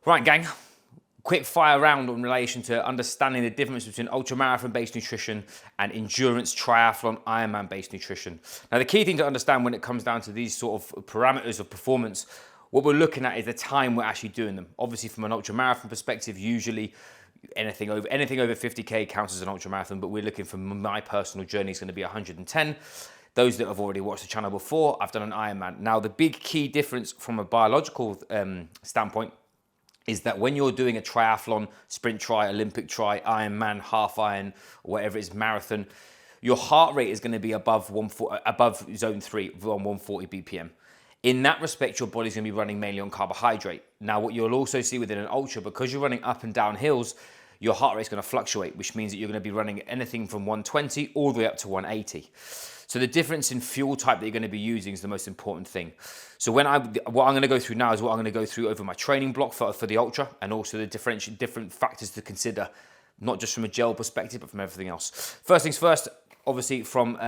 Right, gang. Quick fire round in relation to understanding the difference between ultramarathon-based nutrition and endurance triathlon Ironman-based nutrition. Now, the key thing to understand when it comes down to these sort of parameters of performance, what we're looking at is the time we're actually doing them. Obviously, from an ultramarathon perspective, usually anything over 50k counts as an ultramarathon, but we're looking for my personal journey is going to be 110. Those that have already watched the channel before, I've done an Ironman. Now, the big key difference from a biological standpoint is that when you're doing a triathlon, sprint tri, Olympic tri, Ironman, half iron, or whatever it is, marathon, your heart rate is going to be above zone 3, on 140 BPM. In that respect, your body's going to be running mainly on carbohydrate. Now, what you'll also see within an ultra, because you're running up and down hills, your heart rate is going to fluctuate, which means that you're going to be running anything from 120 all the way up to 180. So the difference in fuel type that you're going to be using is the most important thing. So what I'm going to go through now is what I'm going to go through over my training block for the ultra, and also the different factors to consider, not just from a gel perspective, but from everything else. First things first, obviously from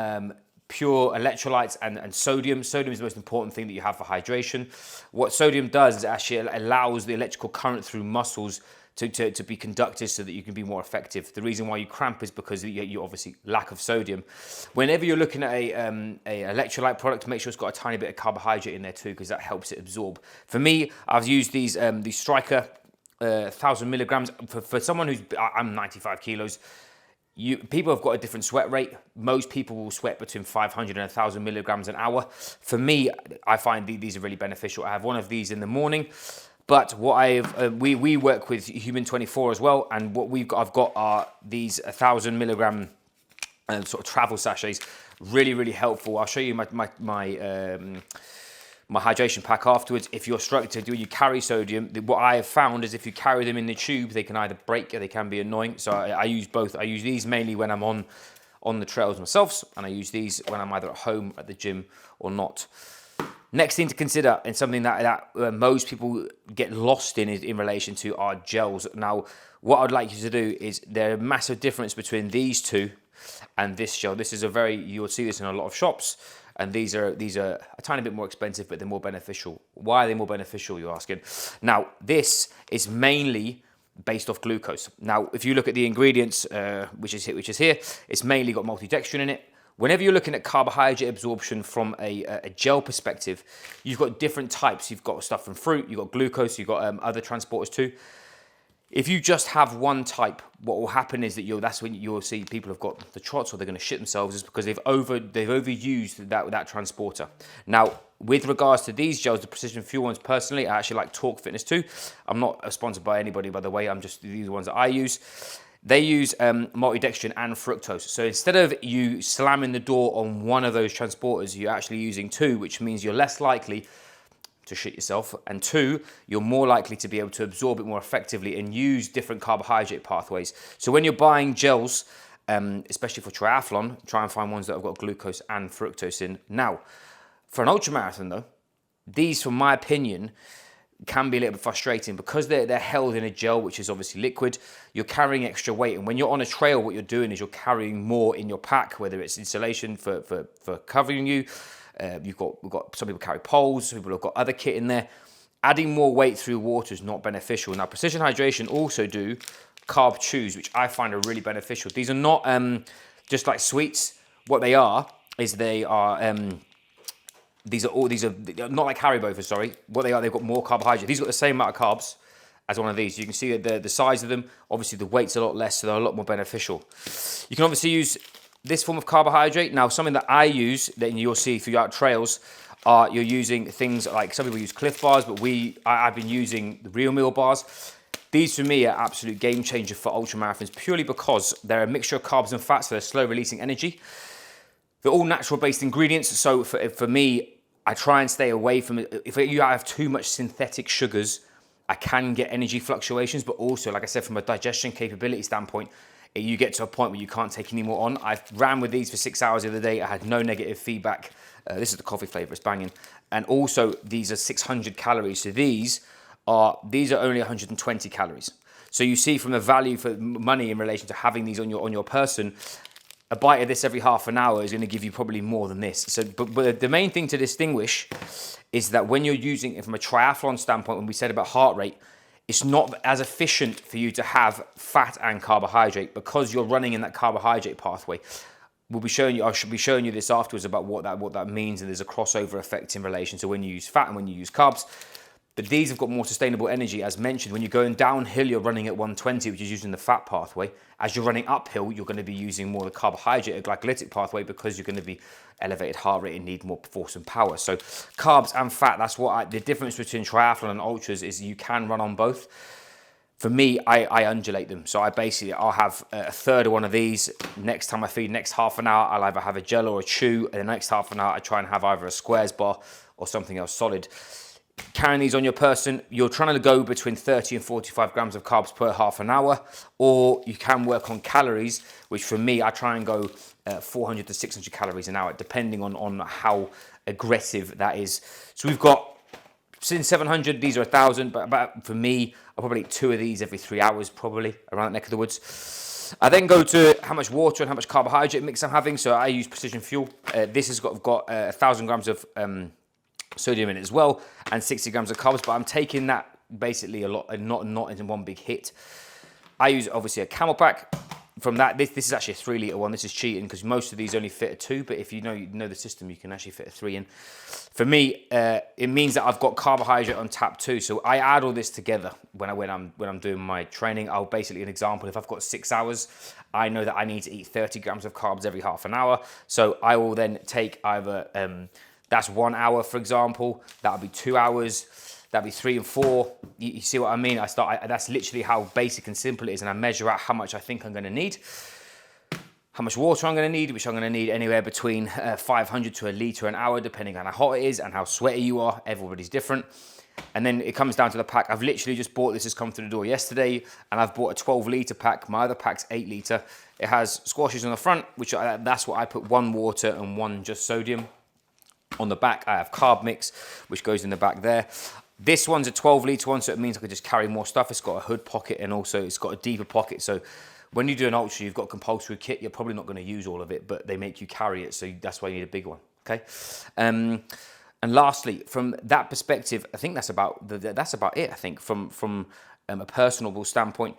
pure electrolytes and sodium. Sodium is the most important thing that you have for hydration. What sodium does is actually allows the electrical current through muscles to be conducted so that you can be more effective. The reason why you cramp is because you obviously lack of sodium. Whenever you're looking at a electrolyte product, make sure it's got a tiny bit of carbohydrate in there too, because that helps it absorb. For me, I've used these Striker 1,000 milligrams. For someone I'm 95 kilos, people have got a different sweat rate. Most people will sweat between 500 and 1,000 milligrams an hour. For me, I find these are really beneficial. I have one of these in the morning. But what we work with Human 24 as well, and what I've got are these 1,000 milligram sort of travel sachets. Really, really helpful. I'll show you my hydration pack afterwards. If you're structured, you carry sodium. What I have found is if you carry them in the tube, they can either break or they can be annoying. So I use both. I use these mainly when I'm on the trails myself, and I use these when I'm either at home, at the gym, or not. Next thing to consider, and something that most people get lost in relation to, are gels. Now, what I'd like you to do is, there's a massive difference between these two and this gel. This is you'll see this in a lot of shops, and these are a tiny bit more expensive, but they're more beneficial. Why are they more beneficial, you're asking? Now, this is mainly based off glucose. Now, if you look at the ingredients, which is here, it's mainly got maltodextrin in it. Whenever you're looking at carbohydrate absorption from a gel perspective, you've got different types. You've got stuff from fruit, you've got glucose, you've got other transporters too. If you just have one type, what will happen is that that's when you'll see people have got the trots, or they're going to shit themselves, is because they've overused that transporter. Now, with regards to these gels, the Precision Fuel ones, personally, I actually like Talk Fitness too. I'm not sponsored by anybody, by the way. These are the ones that I use. They use maltodextrin and fructose. So instead of you slamming the door on one of those transporters, you're actually using two, which means you're less likely to shit yourself. And two, you're more likely to be able to absorb it more effectively and use different carbohydrate pathways. So when you're buying gels, especially for triathlon, try and find ones that have got glucose and fructose in. Now, for an ultramarathon though, these, from my opinion, can be a little bit frustrating because they're held in a gel, which is obviously liquid. You're carrying extra weight, and when you're on a trail, what you're doing is you're carrying more in your pack, whether it's insulation for covering you. We've got some people carry poles, some people have got other kit in there. Adding more weight through water is not beneficial. Now, Precision Hydration also do carb chews, which I find are really beneficial. These are not just like sweets. What they are is these are not like Haribo, sorry. What they are, they've got more carbohydrate. These got the same amount of carbs as one of these. You can see the size of them. Obviously, the weight's a lot less, so they're a lot more beneficial. You can obviously use this form of carbohydrate. Now, something that I use, that you'll see throughout trails, you're using things like, some people use Cliff bars, but I've been using the Real Meal bars. These, for me, are absolute game changer for ultramarathons, purely because they're a mixture of carbs and fats, so they're slow releasing energy. They're all natural-based ingredients, so for me, I try and stay away from it. If you have too much synthetic sugars, I can get energy fluctuations, but also, like I said, from a digestion capability standpoint, you get to a point where you can't take any more on. I ran with these for 6 hours the other day. I had no negative feedback. This is the coffee flavor, it's banging. And also, these are 600 calories, so these are only 120 calories. So you see from the value for money in relation to having these on your person, a bite of this every half an hour is going to give you probably more than this. So, but the main thing to distinguish is that when you're using it from a triathlon standpoint, when we said about heart rate, it's not as efficient for you to have fat and carbohydrate because you're running in that carbohydrate pathway. I should be showing you this afterwards about what that means, and there's a crossover effect in relation to when you use fat and when you use carbs. But these have got more sustainable energy. As mentioned, when you're going downhill, you're running at 120, which is using the fat pathway. As you're running uphill, you're going to be using more the carbohydrate or glycolytic pathway because you're going to be elevated heart rate and need more force and power. So carbs and fat, that's the difference between triathlon and ultras is you can run on both. For me, I undulate them. So I'll have a third of one of these. Next time I feed, next half an hour, I'll either have a gel or a chew. And the next half an hour, I try and have either a squares bar or something else solid. Carrying these on your person, you're trying to go between 30 and 45 grams of carbs per half an hour, or you can work on calories, which for me, I try and go 400 to 600 calories an hour, depending on how aggressive that is. So we've got, since 700, these are 1,000, but for me, I'll probably eat 2 of these every 3 hours, probably, around that neck of the woods. I then go to how much water and how much carbohydrate mix I'm having, so I use Precision Fuel. This has got 1,000 grams of sodium in it as well, and 60 grams of carbs, but I'm taking that basically a lot and not in one big hit. I use obviously a Camel pack. From that, this is actually a 3 litre one. This is cheating because most of these only fit a 2, but if you know the system, you can actually fit a 3 in. For me, it means that I've got carbohydrate on tap too. So I add all this together when I'm doing my training. I'll basically, an example, if I've got 6 hours, I know that I need to eat 30 grams of carbs every half an hour. So I will then take either that's 1 hour, for example. That'll be 2 hours. That'd be 3 and 4. You see what I mean? That's literally how basic and simple it is, and I measure out how much I think I'm going to need, how much water I'm going to need, which I'm going to need anywhere between 500 to a litre an hour, depending on how hot it is and how sweaty you are. Everybody's different. And then it comes down to the pack. I've literally just bought this. Has come through the door yesterday, and I've bought a 12 litre pack. My other pack's 8 litre. It has squashes on the front, which that's what I put 1 water and 1 just sodium. On the back, I have carb mix, which goes in the back there. This one's a 12 litre one, so it means I can just carry more stuff. It's got a hood pocket, and also it's got a deeper pocket. So when you do an ultra, you've got compulsory kit. You're probably not going to use all of it, but they make you carry it. So that's why you need a big one. Okay. And lastly, from that perspective, I think that's about it. I think from a personal standpoint.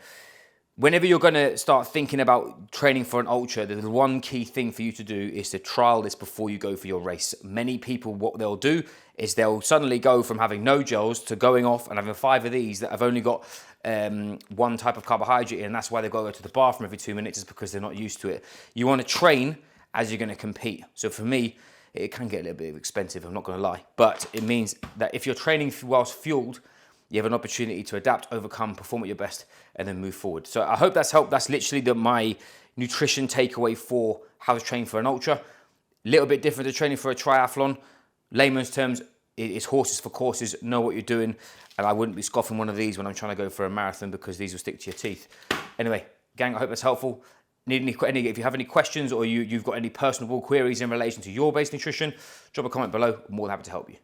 Whenever you're going to start thinking about training for an ultra, the one key thing for you to do is to trial this before you go for your race. Many people, what they'll do is they'll suddenly go from having no gels to going off and having 5 of these that have only got 1 type of carbohydrate in, and that's why they've got to go to the bathroom every 2 minutes, is because they're not used to it. You want to train as you're going to compete. So for me, it can get a little bit expensive, I'm not going to lie. But it means that if you're training whilst fueled, you have an opportunity to adapt, overcome, perform at your best, and then move forward. So I hope that's helped. That's literally my nutrition takeaway for how to train for an ultra. A little bit different to training for a triathlon. Layman's terms, it's horses for courses. Know what you're doing. And I wouldn't be scoffing one of these when I'm trying to go for a marathon, because these will stick to your teeth. Anyway, gang, I hope that's helpful. If you have any questions or you've got any personal queries in relation to your base nutrition, drop a comment below. I'm more than happy to help you.